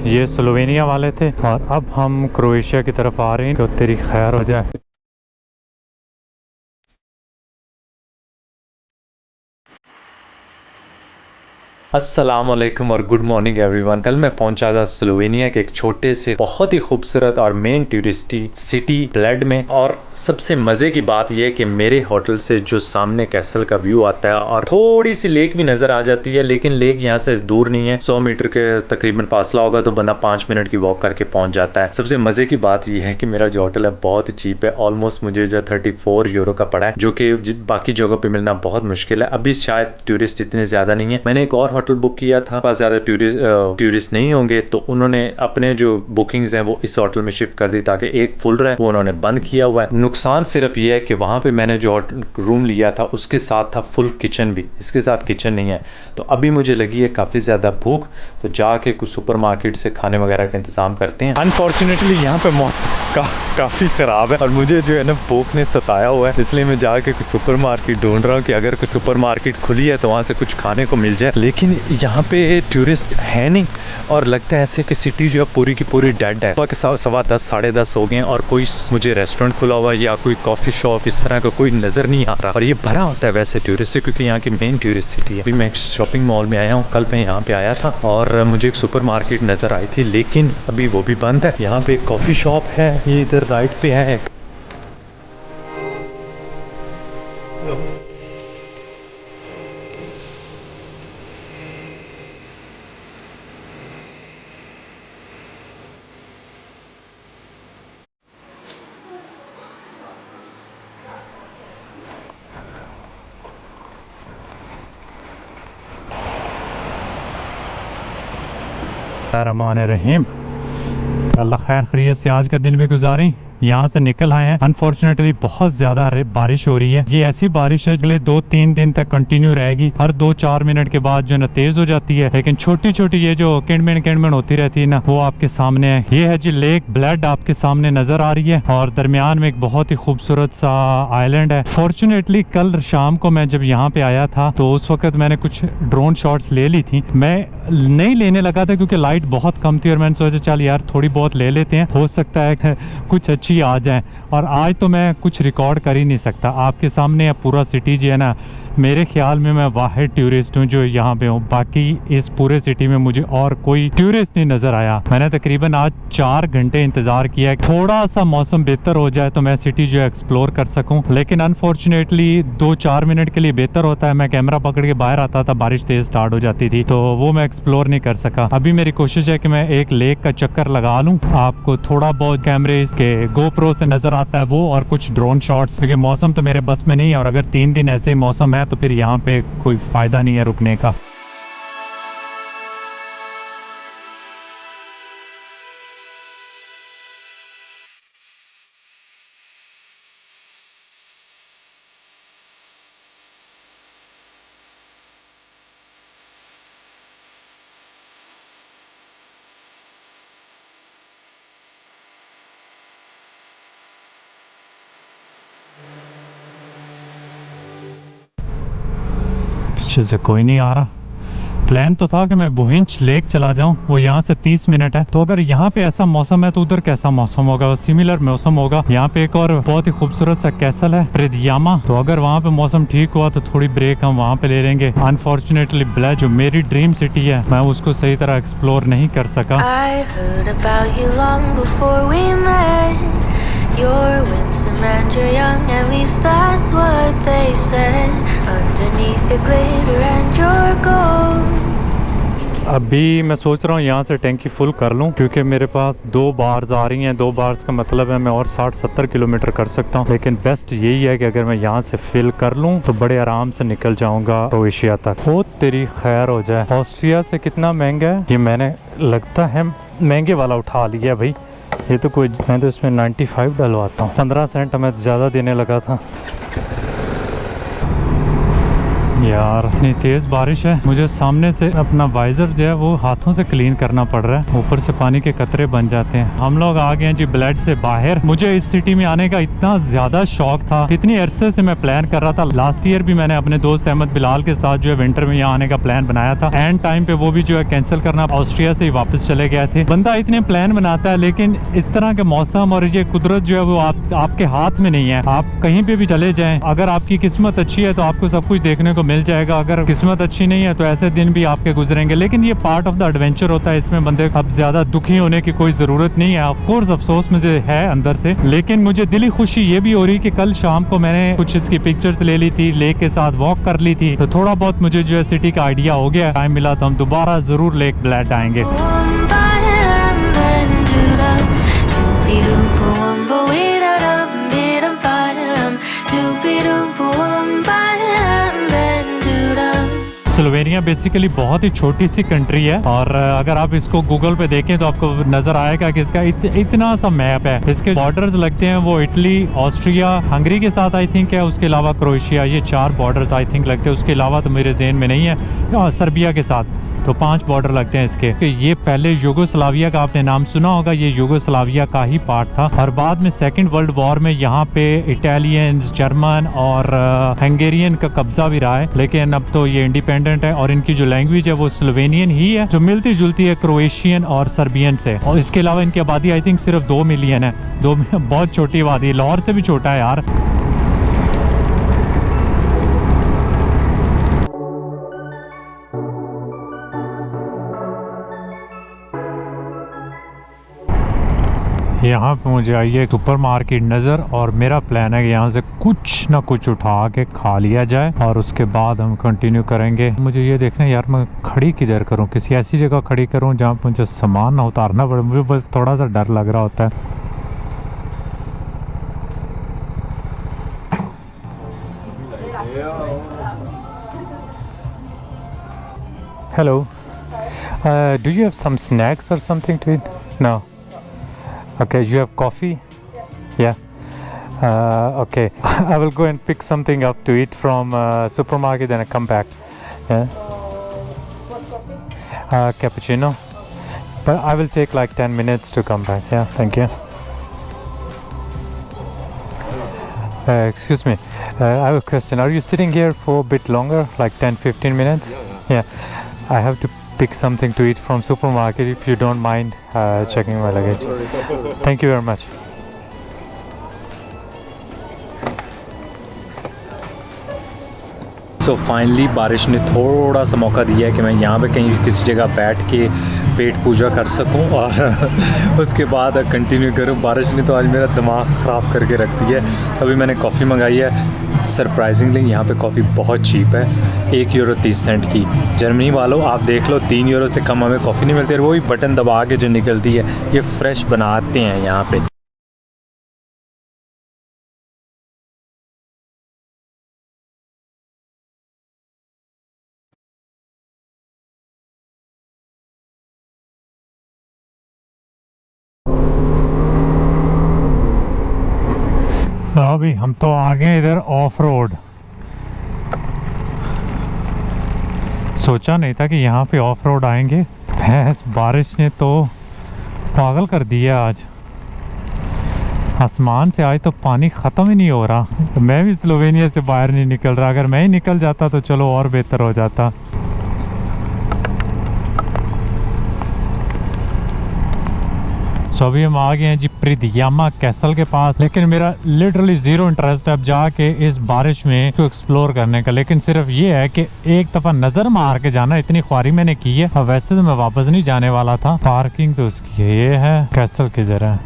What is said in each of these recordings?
ये स्लोवेनिया वाले थे और अब हम क्रोएशिया की तरफ आ रहे हैं। तो तेरी खैर हो जाए। अस्सलाम वालेकुम और गुड मॉर्निंग एवरीवन। कल मैं पहुंचा था स्लोवेनिया के एक छोटे से बहुत ही खूबसूरत और मेन टूरिस्टी सिटी ब्लेड में। और सबसे मज़े की बात यह है कि मेरे होटल से जो सामने कैसल का व्यू आता है और थोड़ी सी लेक भी नज़र आ जाती है, लेकिन लेक यहाँ से दूर नहीं है। 100 मीटर के तकरीबन फासला होगा तो बंदा 5 मिनट की वॉक करके पहुँच जाता है। सबसे मज़े की बात यह है कि मेरा जो होटल है बहुत ही चीप है। ऑलमोस्ट मुझे जो 34 यूरो का पड़ा है, जो कि बाकी जगहों पर मिलना बहुत मुश्किल है। अभी शायद टूरिस्ट इतने ज़्यादा नहीं है। मैंने एक और होटल बुक किया था, पास ज़्यादा टूरिस्ट नहीं होंगे, तो उन्होंने अपने जो बुकिंग्स हैं वो इस होटल में शिफ्ट कर दी ताकि एक फुल रहे, वो उन्होंने बंद किया हुआ है। नुकसान सिर्फ ये है कि वहाँ पे मैंने जो रूम लिया था उसके साथ था फुल किचन भी, इसके साथ किचन नहीं है। तो अभी मुझे लगी है काफ़ी ज़्यादा भूख, तो जाके कुछ सुपर मार्केट से खाने वगैरह का इंतज़ाम करते हैं। अनफॉर्चुनेटली यहाँ पे मौसम काफ़ी ख़राब है और मुझे जो है ना भूख ने सताया हुआ है, इसलिए मैं जाके कुछ सुपर मार्केट ढूंढ रहा हूँ कि अगर कोई सुपर मार्केट खुली है तो वहाँ से कुछ खाने को मिल जाए। लेकिन यहाँ पे टूरिस्ट है नहीं और लगता है ऐसे कि सिटी जो है पूरी की पूरी डेड है। सुबह के 10:15 साढ़े 10 हो गए हैं और कोई मुझे रेस्टोरेंट खुला हुआ या कोई कॉफ़ी शॉप इस तरह का कोई नज़र नहीं आ रहा। और ये भरा होता है वैसे टूरिस्ट से, क्योंकि यहाँ की मेन टूरिस्ट सिटी है। अभी मैं एक शॉपिंग मॉल में आया हूँ, कल मैं यहाँ पे आया था और मुझे एक सुपर मार्केट नज़र आई थी, लेकिन अभी वो भी बंद है। यहाँ पे एक कॉफ़ी शॉप है, ये इधर राइट पे है। रहमान रहीम, अल्लाह खैर खैरियत से आज का दिन भी गुजारें। यहाँ से निकल आए हैं। अनफॉर्चुनेटली बहुत ज्यादा बारिश हो रही है। ये ऐसी बारिश है अगले 2-3 दिन तक कंटिन्यू रहेगी। हर 2-4 मिनट के बाद जो ना तेज हो जाती है, लेकिन छोटी छोटी ये जो किणमिण होती रहती है ना, वो आपके सामने है। ये है जी लेक ब्लेड, आपके सामने नजर आ रही है और दरमियान में एक बहुत ही खूबसूरत सा आइलैंड है। फॉर्चुनेटली कल शाम को मैं जब यहाँ पे आया था तो उस वक्त मैंने कुछ ड्रोन शॉट्स ले ली थी। मैं नहीं लेने लगा था क्योंकि लाइट बहुत कम थी और मैंने सोचा चल यार थोड़ी बहुत ले लेते हैं, हो सकता है कुछ अच्छी आ जाए। और आज तो मैं कुछ रिकॉर्ड कर ही नहीं सकता। आपके सामने पूरा सिटी जो है ना, मेरे ख्याल में मैं वाहिद टूरिस्ट हूँ जो यहाँ पे हूँ। बाकी इस पूरे सिटी में मुझे और कोई टूरिस्ट नहीं नज़र आया। मैंने तकरीबन आज 4 घंटे इंतज़ार किया है थोड़ा सा मौसम बेहतर हो जाए तो मैं सिटी जो है एक्सप्लोर कर सकूँ, लेकिन अनफॉर्चुनेटली 2-4 मिनट के लिए बेहतर होता है। मैं कैमरा पकड़ के बाहर आता था, बारिश तेज स्टार्ट हो जाती थी, तो वो मैं एक्सप्लोर नहीं कर सका। अभी मेरी कोशिश है कि मैं एक लेक का चक्कर लगा लूँ। आपको थोड़ा बहुत कैमरे के GoPro से नज़र आता है वो, और कुछ ड्रोन शॉट्स, क्योंकि मौसम तो मेरे बस में नहीं है और अगर 3 दिन ऐसे मौसम है तो फिर यहाँ पे कोई फायदा नहीं है रुकने का। पीछे से कोई नहीं आ रहा। प्लान तो था कि मैं बोहिंच लेक चला जाऊं, वो यहाँ से 30 मिनट है। तो अगर यहाँ पे ऐसा मौसम है तो उधर कैसा मौसम होगा, सिमिलर मौसम होगा। यहाँ पे एक और बहुत ही खूबसूरत सा कैसल है प्रिदियामा, तो अगर वहाँ पे मौसम ठीक हुआ तो थोड़ी ब्रेक हम वहाँ पे ले लेंगे। अनफॉर्चुनेटली ब्लेड जो मेरी ड्रीम सिटी है, मैं उसको सही तरह एक्सप्लोर नहीं कर सका। You're winsome and you're young, at least that's what they said. Underneath your glitter and your gold. अभी मैं सोच रहा हूँ यहाँ से टैंकी फुल कर लूँ, क्योंकि मेरे पास 2 बार्स आ रही हैं। 2 बार्स का मतलब है मैं और 60-70 किलोमीटर कर सकता हूँ, लेकिन बेस्ट यही है कि अगर मैं यहाँ से फिल कर लूँ तो बड़े आराम से निकल जाऊँगा क्रोएशिया तक। हो तेरी खैर हो जाए। ऑस्ट्रिया से कितना महंगा है ये, मैंने लगता है महंगे वाला उठा लिया भाई। ये तो कोई, मैं तो इसमें 95 डलवाता हूँ। 15 सेंट मैं ज़्यादा देने लगा था। यार इतनी तेज बारिश है, मुझे सामने से अपना वाइजर जो है वो हाथों से क्लीन करना पड़ रहा है, ऊपर से पानी के कतरे बन जाते हैं। हम लोग आ गए हैं जी ब्लेड से बाहर। मुझे इस सिटी में आने का इतना ज्यादा शौक था, इतनी अरसे से मैं प्लान कर रहा था। लास्ट ईयर भी मैंने अपने दोस्त अहमद बिलाल के साथ जो है विंटर में यहाँ आने का प्लान बनाया था। एंड टाइम पे वो भी जो है कैंसिल करना, ऑस्ट्रिया से ही वापस चले गए थे। बंदा इतने प्लान बनाता है, लेकिन इस तरह के मौसम और ये कुदरत जो है वो आपके हाथ में नहीं है। आप कहीं पे भी चले जाएं, अगर आपकी किस्मत अच्छी है तो आपको सब कुछ देखने को मिल जाएगा, अगर किस्मत अच्छी नहीं है तो ऐसे दिन भी आपके गुजरेंगे। लेकिन ये पार्ट ऑफ द एडवेंचर होता है, इसमें बंदे अब ज्यादा दुखी होने की कोई जरूरत नहीं है। ऑफ कोर्स अफसोस मुझे है अंदर से, लेकिन मुझे दिली खुशी ये भी हो रही कि कल शाम को मैंने कुछ इसकी पिक्चर्स ले ली थी, लेक के साथ वॉक कर ली थी, तो थोड़ा बहुत मुझे जो है सिटी का आइडिया हो गया। टाइम मिला तो हम दोबारा जरूर लेक ब्लेड आएंगे। स्लोवेनिया बेसिकली बहुत ही छोटी सी कंट्री है, और अगर आप इसको गूगल पे देखें तो आपको नजर आएगा कि इसका इतना सा मैप है। इसके बॉर्डर्स लगते हैं वो इटली, ऑस्ट्रिया, हंगरी के साथ आई थिंक है, उसके अलावा क्रोएशिया, ये 4 बॉर्डर्स आई थिंक लगते हैं। उसके अलावा तो मेरे ज़हन में नहीं है, सर्बिया के साथ तो 5 बॉर्डर लगते हैं इसके। कि ये पहले यूगोस्लाविया का आपने नाम सुना होगा, ये यूगोस्लाविया का ही पार्ट था, और बाद में सेकंड वर्ल्ड वॉर में यहाँ पे इटालियंस, जर्मन और हंगेरियन का कब्जा भी रहा है। लेकिन अब तो ये इंडिपेंडेंट है, और इनकी जो लैंग्वेज है वो स्लोवेनियन ही है, जो मिलती जुलती है क्रोएशियन और सर्बियन से। और इसके अलावा इनकी आबादी आई थिंक सिर्फ 2 मिलियन है। बहुत छोटी आबादी है, लाहौर से भी छोटा है यार। यहाँ पे मुझे आई है सुपरमार्केट नज़र, और मेरा प्लान है कि यहाँ से कुछ ना कुछ उठा के खा लिया जाए, और उसके बाद हम कंटिन्यू करेंगे। मुझे ये देखना यार, मैं खड़ी किधर करूँ, किसी ऐसी जगह खड़ी करूँ जहाँ पे मुझे सामान ना उतारना पड़े। मुझे बस थोड़ा सा डर लग रहा होता है। Hello, do you have some snacks और something to eat? No. Okay, you have coffee? Yeah. Okay. I will go and pick something up to eat from supermarket and I come back. Yeah. What coffee? Cappuccino. But I will take like 10 minutes to come back. Yeah, thank you. Excuse me. I have a question. Are you sitting here for a bit longer, like 10-15 minutes? Yeah. I have to pick something to eat from supermarket, if you don't mind checking my luggage. Thank you very much. So finally बारिश ने थोड़ा सा मौका दिया है कि मैं यहाँ पे कहीं किसी जगह बैठ के पेट पूजा कर सकूं और उसके बाद कंटिन्यू करूं। बारिश ने तो आज मेरा दिमाग ख़राब करके रख दिया है। अभी मैंने कॉफ़ी मंगाई है, सरप्राइजिंगली यहाँ पे कॉफ़ी बहुत चीप है, €1.30 की। जर्मनी वालों आप देख लो, €3 से कम हमें कॉफ़ी नहीं मिलती, और वही बटन दबा के जो निकलती है, ये फ्रेश बनाते हैं यहाँ पे। अभी हम तो आ गए इधर ऑफ रोड। सोचा नहीं था कि यहाँ पे ऑफ रोड आएंगे। भैंस बारिश ने तो पागल कर दिया आज। आसमान से आज तो पानी ख़त्म ही नहीं हो रहा। मैं भी स्लोवेनिया से बाहर नहीं निकल रहा। अगर मैं ही निकल जाता तो चलो और बेहतर हो जाता। सो अभी हम आ गए हैं जी प्रिदियामा कैसल के पास, लेकिन मेरा लिटरली ज़ीरो इंटरेस्ट है अब जाके इस बारिश में तो एक्सप्लोर करने का। लेकिन सिर्फ ये है कि एक दफ़ा नज़र मार के जाना, इतनी ख्वारी मैंने की है। और वैसे तो मैं वापस नहीं जाने वाला था। पार्किंग तो उसकी है, ये है कैसल किधर है,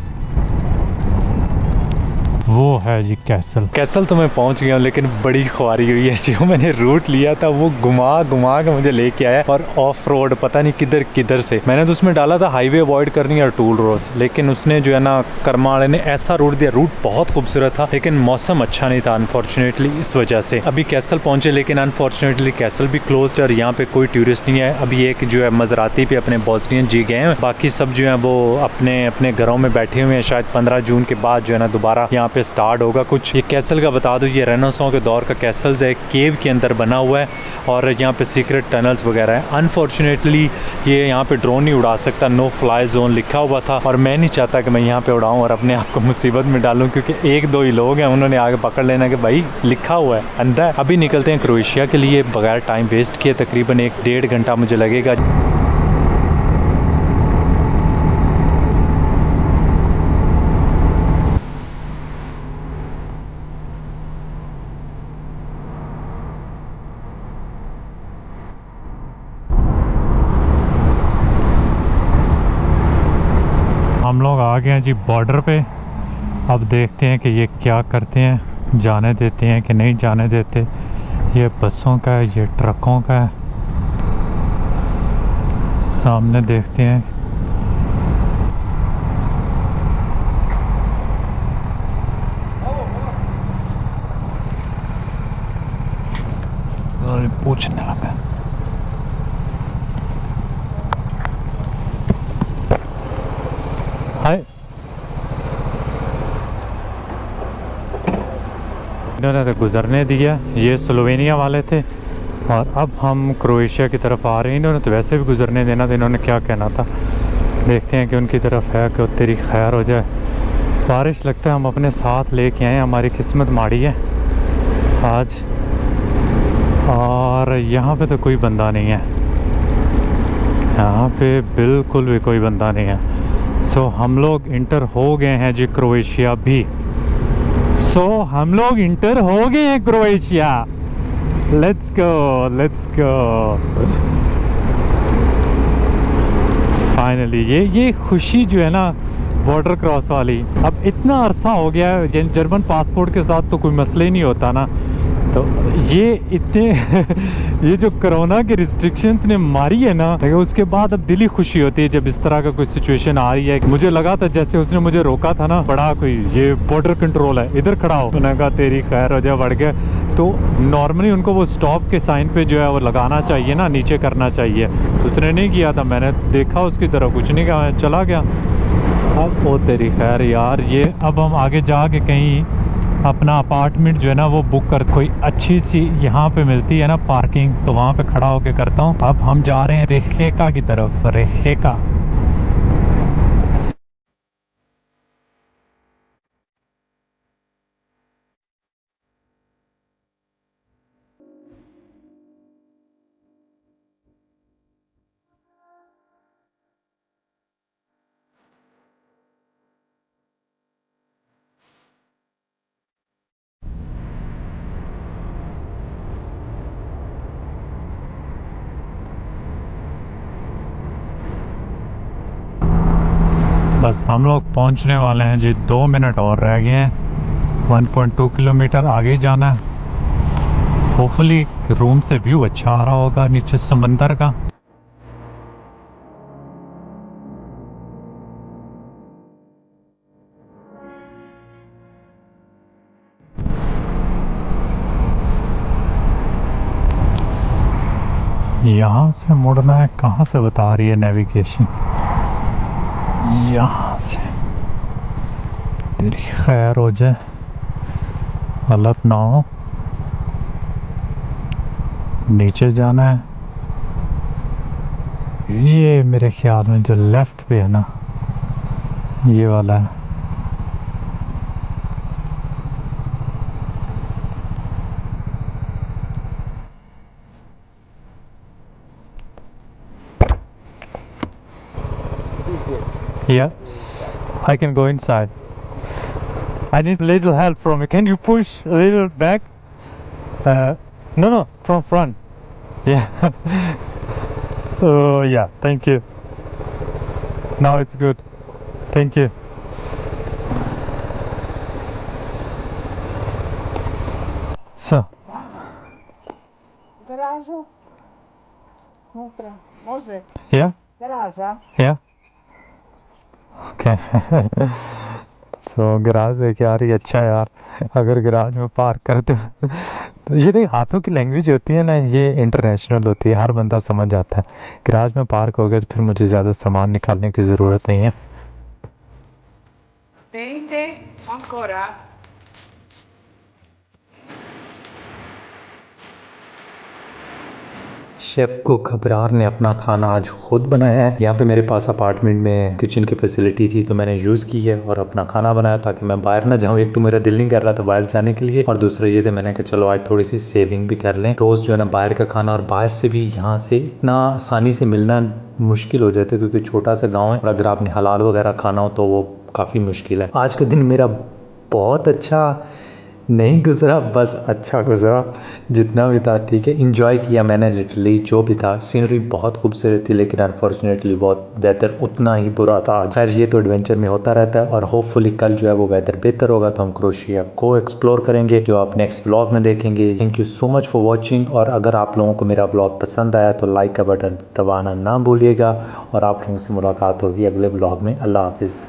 वो है जी कैसल तो मैं पहुंच गया हूँ, लेकिन बड़ी ख्वारी हुई है। जो मैंने रूट लिया था वो घुमा घुमा के मुझे लेके आया, और ऑफ रोड पता नहीं किधर किधर से। मैंने तो उसमें डाला था हाईवे अवॉइड करनी और टूल रोड्स, लेकिन उसने जो है ना कर्मा वाले ने ऐसा रूट दिया। रूट बहुत खूबसूरत था, लेकिन मौसम अच्छा नहीं था अनफॉर्चुनेटली, इस वजह से अभी कैसल पहुंचे, लेकिन अनफॉर्चुनेटली कैसल भी क्लोज्ड है और यहाँ पे कोई टूरिस्ट नहीं है। अभी एक जो है मजराती पे अपने बोस्नियन जी गए हैं, बाकी सब जो है वो अपने अपने घरों में बैठे हुए हैं। शायद 15 जून के बाद जो है ना दोबारा यहाँ पे पे स्टार्ट होगा। कुछ ये कैसल का बता दूँ, ये रेनेसां के दौर का कैसल है, एक केव के अंदर बना हुआ है और यहाँ पे सीक्रेट टनल्स वगैरह हैं। अनफॉर्चुनेटली ये यहाँ पे ड्रोन नहीं उड़ा सकता, नो फ्लाई जोन लिखा हुआ था और मैं नहीं चाहता कि मैं यहाँ पे उड़ाऊँ और अपने आप को मुसीबत में डालूँ, क्योंकि एक दो ही लोग हैं, उन्होंने आगे पकड़ लेना कि भाई लिखा हुआ है अंदर। अभी निकलते हैं क्रोएशिया के लिए बगैर टाइम वेस्ट किए। तकरीबन 1-1.5 घंटा मुझे लगेगा। हम लोग आ गए हैं जी बॉर्डर पे। अब देखते हैं कि ये क्या करते हैं, जाने देते हैं कि नहीं जाने देते। ये बसों का है, ये ट्रकों का है। सामने देखते हैं। पूछने लगा। हाय, इन्होंने तो गुजरने दिया। ये स्लोवेनिया वाले थे और अब हम क्रोएशिया की तरफ आ रहे हैं। इन्होंने तो वैसे भी गुजरने देना था, इन्होंने क्या कहना था। देखते हैं कि उनकी तरफ है कि तेरी खैर हो जाए। बारिश लगता है हम अपने साथ लेके आए, हमारी किस्मत माड़ी है आज। और यहाँ पे तो कोई बंदा नहीं है, यहाँ पे बिल्कुल भी कोई बंदा नहीं है। सो हम लोग इंटर हो गए हैं जी क्रोएशिया भी। हम लोग इंटर हो गए हैं Croatia. Let's go, let's go. Finally ये खुशी जो है ना बॉर्डर क्रॉस वाली, अब इतना अरसा हो गया है। जर्मन पासपोर्ट के साथ तो कोई मसला ही नहीं होता ना, तो ये इतने ये जो कोरोना के रिस्ट्रिक्शंस ने मारी है ना, उसके बाद अब दिली खुशी होती है जब इस तरह का कोई सिचुएशन आ रही है। मुझे लगा था जैसे उसने मुझे रोका था ना, बड़ा कोई ये बॉर्डर कंट्रोल है, इधर खड़ा हो। मैंने कहा तेरी खैर हो जाए, बढ़ गया। तो नॉर्मली उनको वो स्टॉप के साइन पे जो है वो लगाना चाहिए ना, नीचे करना चाहिए। उसने नहीं किया था, मैंने देखा उसकी तरफ, कुछ नहीं कहा, चला गया। अब ओ तेरी खैर यार। ये अब हम आगे जाके कहीं अपना अपार्टमेंट जो है ना वो बुक कर, कोई अच्छी सी यहाँ पे मिलती है ना पार्किंग, तो वहाँ पे खड़ा होके करता हूँ। अब हम जा रहे हैं रेखेका की तरफ। रेखेका बस हम लोग पहुंचने वाले हैं जी। 2 मिनट और रह गए हैं। 1.2 किलोमीटर आगे जाना है। होपफुली रूम से व्यू अच्छा आ रहा होगा नीचे समंदर का। यहाँ से मुड़ना है, कहाँ से बता रही है नेविगेशन। यहाँ से तेरी खैर हो जाए, गलत ना हो। नीचे जाना है। ये मेरे ख्याल में जो लेफ्ट पे है ना, ये वाला है। Yes, I can go inside. I need a little help from you. Can you push a little back? No, no, from front. Yeah. Oh, yeah. Thank you. Now it's good. Thank you. So, Garażu? Nutra. Może. yeah, Garaża. yeah. Okay. So, garage लेके आ रही, अच्छा यार। अगर garage में park करते तो ये नहीं, हाथों की लैंग्वेज होती है ना, ये इंटरनेशनल होती है, हर बंदा समझ जाता है। गराज में पार्क हो गया तो फिर मुझे ज़्यादा सामान निकालने की ज़रूरत नहीं है। Tente. Ancora. Chef cook Abrar ने अपना खाना आज खुद बनाया है। यहाँ पे मेरे पास अपार्टमेंट में किचन की फैसिलिटी थी तो मैंने यूज़ की है और अपना खाना बनाया ताकि मैं बाहर ना जाऊँ। एक तो मेरा दिल नहीं कर रहा था बाहर जाने के लिए और दूसरा ये था मैंने कहा चलो आज थोड़ी सी सेविंग भी कर लें। रोज़ जो है ना बाहर का खाना और बाहर से भी यहाँ से इतना आसानी से मिलना मुश्किल हो जाता है क्योंकि छोटा सा गाँव है और अगर आपने हलाल वगैरह खाना हो तो वो काफ़ी मुश्किल है। आज का दिन मेरा बहुत अच्छा नहीं गुजरा, बस अच्छा गुजरा जितना भी था। ठीक है, इंजॉय किया मैंने लिटरली जो भी था। सीनरी बहुत खूबसूरत थी लेकिन अनफॉर्चुनेटली बहुत वेदर उतना ही बुरा था। खैर ये तो एडवेंचर में होता रहता है और होपफुली कल जो है वो वेदर बेहतर होगा तो हम क्रोएशिया को एक्सप्लोर करेंगे जो आप नेक्स्ट ब्लॉग में देखेंगे। Thank you so much for watching और अगर आप लोगों को मेरा ब्लॉग पसंद आया तो लाइक का बटन दबाना ना भूलिएगा और आप लोगों से मुलाकात होगी अगले ब्लॉग में। अल्लाह हाफिज़।